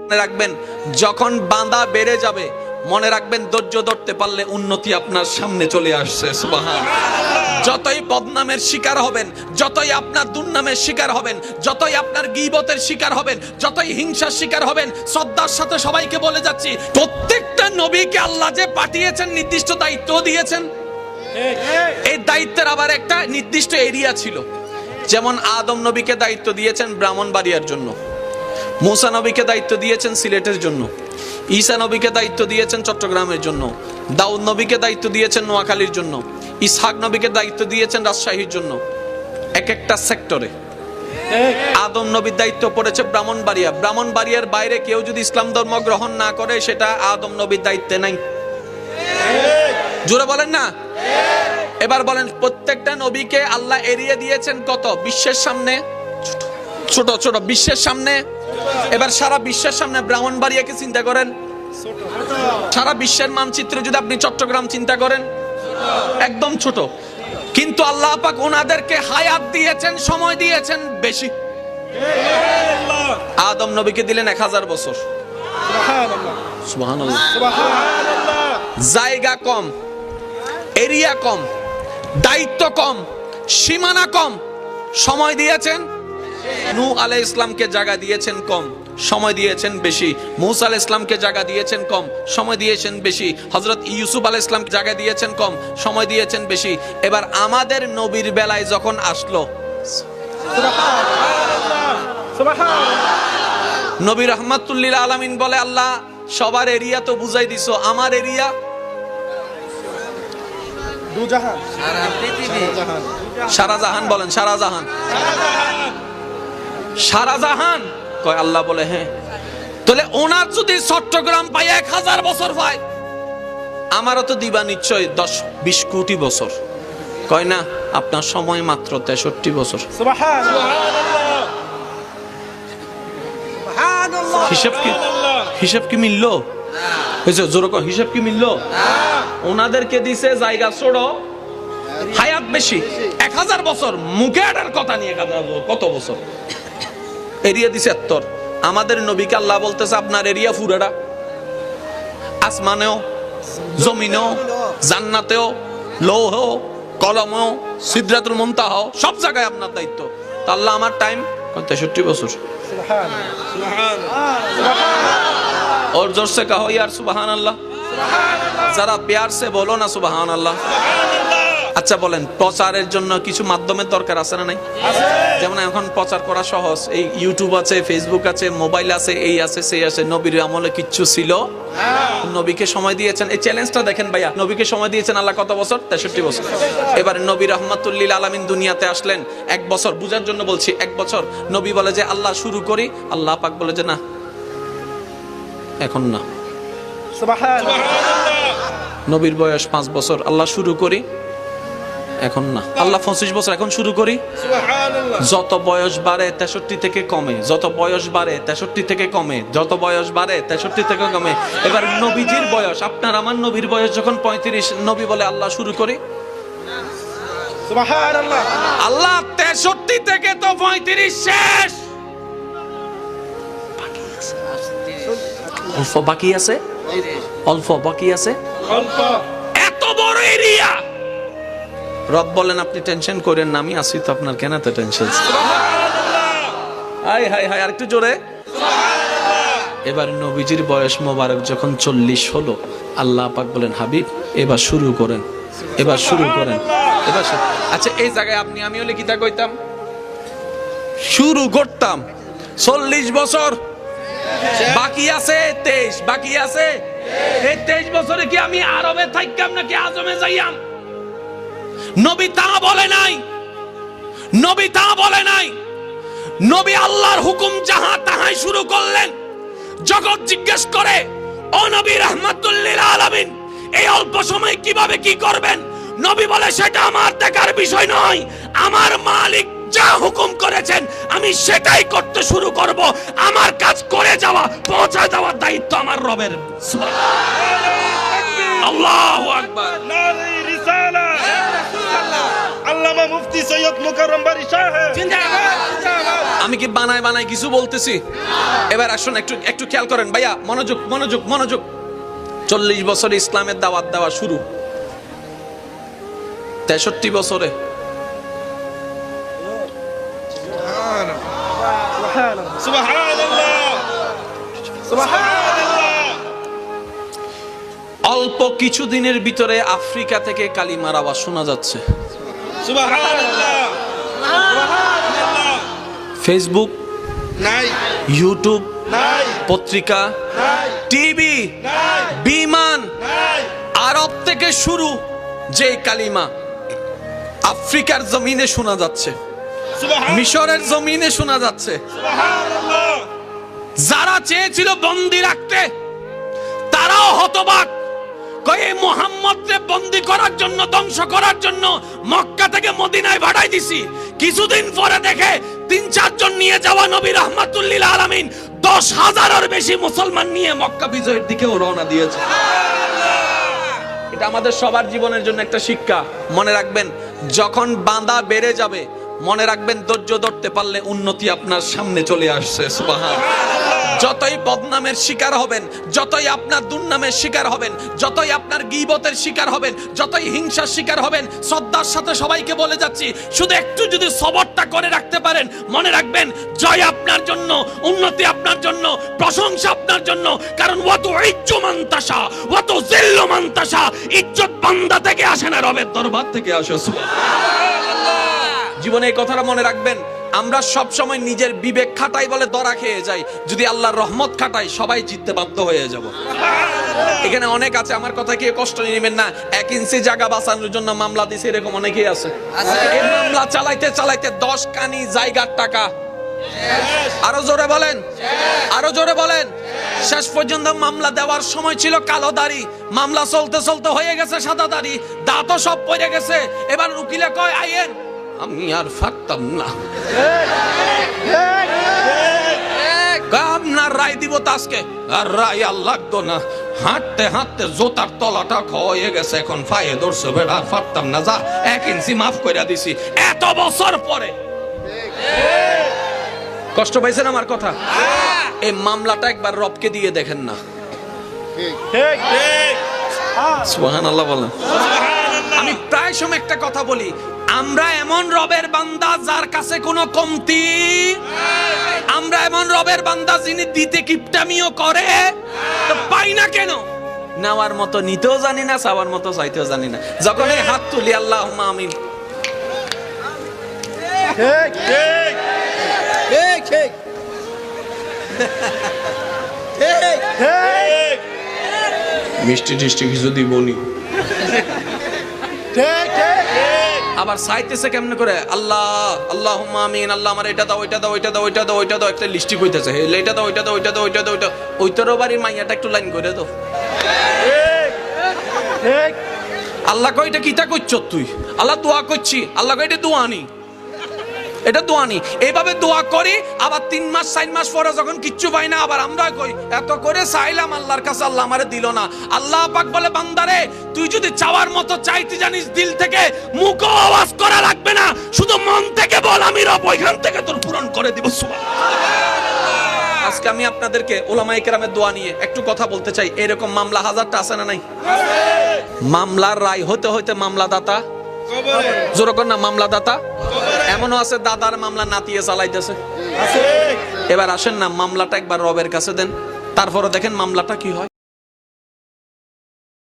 মনে রাখবেন, যখন বাঁধা বেড়ে যাবে মনে রাখবেন ধৈর্য ধরতে পারলে উন্নতি আপনার সামনে চলে আসছে। সুবহানাল্লাহ। যতই বদনামের শিকার হবেন, যতই আপনার দুর্নামের শিকার হবেন, যতই আপনার গীবতের শিকার হবেন, যতই হিংসার শিকার হবেন, শ্রদ্ধার সাথে সবাইকে বলে যাচ্ছি, প্রত্যেকটা নবীকে আল্লাহ যে পাঠিয়েছেন নির্দিষ্ট দায়িত্ব দিয়েছেন। এই দায়িত্বের আবার একটা নির্দিষ্ট এরিয়া ছিল। যেমন আদম নবীকে দায়িত্ব দিয়েছেন ব্রাহ্মণবাড়িয়ার জন্য, মুসা নবীকে দায়িত্ব দিয়েছেন সিলেটের জন্য, ঈসা নবীকে দায়িত্ব দিয়েছেন চট্টগ্রামের জন্য, দাউদ নবীকে দায়িত্ব দিয়েছেন নোয়াখালীর জন্য, ইসহাক নবীকে দায়িত্ব দিয়েছেন রাজশাহীর জন্য। এক একটা সেক্টরে আদম নবীর দায়িত্ব পড়েছে ব্রাহ্মণবাড়িয়া। ব্রাহ্মণবাড়িয়ার বাইরে কেউ যদি ইসলাম ধর্ম গ্রহণ না করে সেটা আদম নবীর দায়িত্বে নাই। জোরে বলেন না। এবার বলেন, প্রত্যেকটা নবীকে আল্লাহ এরিয়া দিয়েছেন কত? বিশ্বের সামনে ছোট ছোট, বিশ্বের সামনে। এবার সারা বিশ্বের সামনে ব্রাহ্মণবাড়িয়াকে চিন্তা করেন, সারা বিশ্বের মানচিত্রে যদি আপনি চট্টগ্রাম চিন্তা করেন, একদম ছোট। কিন্তু আল্লাহ পাক ওনাদেরকে হায়াত দিয়েছেন, সময় দিয়েছেন বেশি। আদম নবীকে দিলেন 1000 বছর। সুবহানাল্লাহ। জায়গা কম, এরিয়া কম, দায়িত্ব কম, সীমানা কম, সময় দিয়েছেন। নূহ আলাইহিস সালামকে জায়গা দিয়েছেন কম, সময় দিয়েছেন বেশি। মূসা আলাইহিস সালামকে জায়গা দিয়েছেন কম, সময় দিয়েছেন বেশি। হযরত ইউসুফ আলাইহিস সালামকে জায়গা দিয়েছেন কম, সময় দিয়েছেন বেশি। এবার আমাদের নবীর বেলায় যখন আসলো, নবী রাহমাতুল লিল আলামিন বলে, আল্লাহ সবার এরিয়া তো বুঝাই দিছো, আমার এরিয়া সারা জাহান। বলেন সারা জাহান। সারা জাহান কয় আল্লাহ বলে হ্যাঁ। তাহলে ওনার যদি চট্টগ্রাম পায় 1000 বছর পায়, আমারও তো দিবা নিশ্চয় 10-20 কোটি বছর। কয় না, আপনার সময় মাত্র 63 বছর। হিসাব কি মিললো? হিসাব কি মিললো? ওনাদেরকে দিছে জায়গা ছোট, হায়াত বেশি, 1000 বছর। মুখে আটার কথা নিয়ে কত বছর এরিয়া দিছে 70। আমাদের নবীকে আল্লাহ বলতেছে আপনার এরিয়া পুরাটা, আসমানেও, জমিনেও, জান্নাতেও, লৌহেও, কলমেও, সিদরাতুল মুনতাহাও, সব জায়গায় আপনার দায়িত্ব। তা আল্লাহ আমার টাইম 63 বছর। और जोर से कहो यार सुबहान अल्लाह, जरा प्यार से बोलो ना सुबहान अल्लाह। আচ্ছা বলেন, প্রচারের জন্য কিছু মাধ্যমের দরকার আছে না নাই? যেমন এখন প্রচার করা সহজ, এই ইউটিউব আছে, ফেসবুক আছে, মোবাইল আছে, এই আছে সেই আছে। নবীর আমলে কিচ্ছু ছিল? নবীকে সময় দিয়েছেন। এই চ্যালেঞ্জটা দেখেন ভাইয়া, নবীকে সময় দিয়েছেন আল্লাহ কত বছর? 63 বছর। এবারে নবী রাহমাতুল লিল আলামিন দুনিয়াতে আসলেন 1 বছর, বুঝার জন্য বলছি 1 বছর। নবী বলে যে আল্লাহ শুরু করি, আল্লাহ পাক বলে যে না, এখন না। নবীর বয়স 5 বছর, আল্লাহ শুরু করি, এখন না। আল্লাহ 25 বছর, এখন শুরু করি। যত বয়স বাড়ে 63 থেকে কমে, যত বয়স বাড়ে 63 থেকে কমে, যত বয়স বাড়ে 63 থেকে কমে। এবার নবীজির বয়স, আপনার আমার নবীর বয়স যখন 35, নবী বলে আল্লাহ শুরু করি। আল্লাহ 63 থেকে তো 35 শেষ, অল্প বাকি আছে, অল্প বাকি আছে, এত বড় এরিয়া। রব বলেন আপনি টেনশন করেন না, আমি আছি তো আপনার, কেন এত টেনশন? হাই হাই হাই, আরেকটু জোরে। এবার নবীজির বয়স মোবারক যখন 40 হলো, আল্লাহ পাক বলেন হাবিব এবার শুরু করেন, এবার শুরু করেন, এবার। আচ্ছা এই জায়গায় আপনি আমি হলে কিতা কইতাম? শুরু করতাম। 40 বছর বাকি আছে, 23 বাকি আছে। এই 23 বছরে কি আমি আরবে থাকতাম নাকি আজমে যাইয়াম? নবী তা বলে নাই, নবী তা বলে নাই। নবী আল্লাহর হুকুম যাহা তাহাই শুরু করলেন। জগৎ জিজ্ঞেস করে, ও নবী রাহমাতুল লিল আলামিন, এই অল্প সময় কিভাবে কি করবেন? নবী বলে সেটা আমার দেখার বিষয় নয়, আমার মালিক যা হুকুম করেছেন আমি সেটাই করতে শুরু করব। আমার কাজ করে যাওয়া, পৌঁছায় দেওয়ার দায়িত্ব আমার রবের। আল্লাহু আকবার। নারী রিসালাত আল্লামা মুফতি সৈয়দ মুকাররম বারী সাহেব জিন্দাবাদ, জিন্দাবাদ। আমি কি বানায় বানায় কিছু বলতেছি? এবার আসুন একটু একটু খেয়াল করেন ভাইয়া, মনোযোগ মনোযোগ মনোযোগ। 40 বছরে ইসলামের দাওয়াত দেওয়া শুরু, 63 বছরে অল্প কিছু দিনের ভিতরে আফ্রিকা থেকে কালিমার আওয়াজ শোনা যাচ্ছে। ফেসবুক নাই, ইউটিউব নাই, পত্রিকা নাই, টিভি নাই, বিমান নাই, আরব থেকে শুরু যে কালিমা আফ্রিকার জমিনে শোনা যাচ্ছে, মিশরের জমিনে শোনা যাচ্ছে। যারা চেয়েছিল বন্দী রাখতে তারাও হতবাক। কয়ে মুহাম্মদকে বন্দী করার জন্য, ধ্বংস করার জন্য মক্কা থেকে মদিনায় পাঠাই দিছি। কিছুদিন পরে দেখে 3-4 জন নিয়ে যাওয়া নবী রাহমাতুল লিল আলামিন 10,000-এর বেশি মুসলমান নিয়ে মক্কা বিজয়ের দিকেও রওনা দিয়েছে। এটা আমাদের সবার জীবনের জন্য একটা শিক্ষা। মনে রাখবেন, যখন বাঁধা বেড়ে যাবে, মনে রাখবেন ধৈর্য ধরতে পারলে উন্নতি আপনার সামনে চলে আসছে। সুবহানাল্লাহ। যতই বদনামের শিকার হবেন, যতই আপনার দুর্নামের শিকার হবেন, যতই আপনার গীবতের শিকার হবেন, যতই হিংসার শিকার হবেন, শ্রদ্ধার সাথে সবাইকে বলে যাচ্ছি, শুধু একটু যদি সবরটা করে রাখতে পারেন, মনে রাখবেন জয় আপনার জন্য, উন্নতি আপনার জন্য, প্রশংসা আপনার জন্য। কারণ ওয়াতু ইজ্জু মান তাশা ওয়াতু জিল্লু মান তাশা। ইজ্জত বান্দা থেকে আসে না, রবের দরবার থেকে আসে। সুবহানাল্লাহ। জীবনে এই কথাটা মনে রাখবেন। আমরা সব সময় নিজের বিবেক খাটাই বলে ধরা খেয়ে যাই, যদি আল্লাহর রহমত খাটাই সবাই জিততে বাধ্য হয়ে যাব। এখানে অনেক আছে, আমার কথা কি কষ্ট নেবেন না। 1 ইঞ্চি জায়গা বাঁচানোর জন্য মামলা দিছে, এরকম অনেকেই আছে। এই মামলা চালাইতে চালাইতে 10 কানি জায়গার টাকা, আরো জোরে বলেন, আরো জোরে বলেন। শেষ পর্যন্ত মামলা দেওয়ার সময় ছিল কালো দাড়ি, মামলা চলতে চলতে হয়ে গেছে সাদা দাড়ি, দাঁতও সব পড়ে গেছে। এবার উকিলে কয় আইয়েন, আমি আর পারতাম না, আপনার রায় দিব আজকে। আর রায় আর লাগতো না, হাঁটতে হাঁটতে জোতার তলাটা ক্ষয়ে গেছে, এখন পায়ে ধরছে, বেড়া আর পারতাম না, যা 1 ইঞ্চি মাফ করে দিছি। এত বছর পরে কষ্ট পাইছেন আমার কথা? এই মামলাটা একবার রবকে দিয়ে দেখেন না। সুবহানাল্লাহ বলেন। আমি প্রায় সময় একটা কথা বলি, আমরা এমন রবের বান্দা যার কাছে কোনো কমতি, আমরা এমন রবের বান্দা যিনি দিতে কিপটামিও করে, তো পাই না কেন? নেওয়ার মতো নিতেও জানি না, চাওয়ার মতো চাইতেও জানি না। যখন এই হাত তুলি আল্লাহুম্মা আমিন, ঠিক ঠিক ঠিক ঠিক ঠিক, মিষ্টি টিষ্টি কিছু দিবনি, আবার চাইতেছে কেমনে করে, আল্লাহ আল্লাহুম্মা আমিন, আল্লাহ আমার এটা দাও, ওইটা দাও, ওইটা দাও, ওইটা দাও, ওইটা দাও, একটা লিস্টি কইতেছে, এটা দাও, ওইটা দাও, ওইটা দাও, ওইটা দাও, ওইটা ওইটারও বাড়ির মাইয়াটা একটু লাইন করে দাও। ঠিক, আল্লাহ কই এটা কিটা করছ তুই? আল্লাহ দোয়া করছি, আল্লাহ কই এটা দোয়া নি, এটা দোয়া নি। এইভাবে দোয়া করি, আবার 3 মাস 4 মাস পরে যখন কিচ্ছু পাই না, আবার আমরা কই এত করে চাইলাম আল্লাহর কাছে, আল্লাহ আমারে দিল না। আল্লাহ পাক বলে, বান্দারে তুই যদি চাওয়ার মতো চাইতে জানিস দিল থেকে, মুখ আওয়াজ করা লাগবে না, শুধু মন থেকে বল, আমি রব ওইখান থেকে তোর পূরণ করে দিব। সুবহানাল্লাহ। আজকে আমি আপনাদেরকে উলামায়ে কেরামের দোয়া নিয়ে একটু কথা বলতে চাই। এরকম মামলা হাজারটা আছে না নাই? মামলার রায় হতে হতে মামলাদাতা যেরকম না, মামলাদাতা এমনও আছে দাদার মামলা নাতিয়ে চালাইতেছে। এবার আসেন না, মামলাটা একবার রবের কাছে দেন, তারপরে দেখেন মামলাটা কি হয়।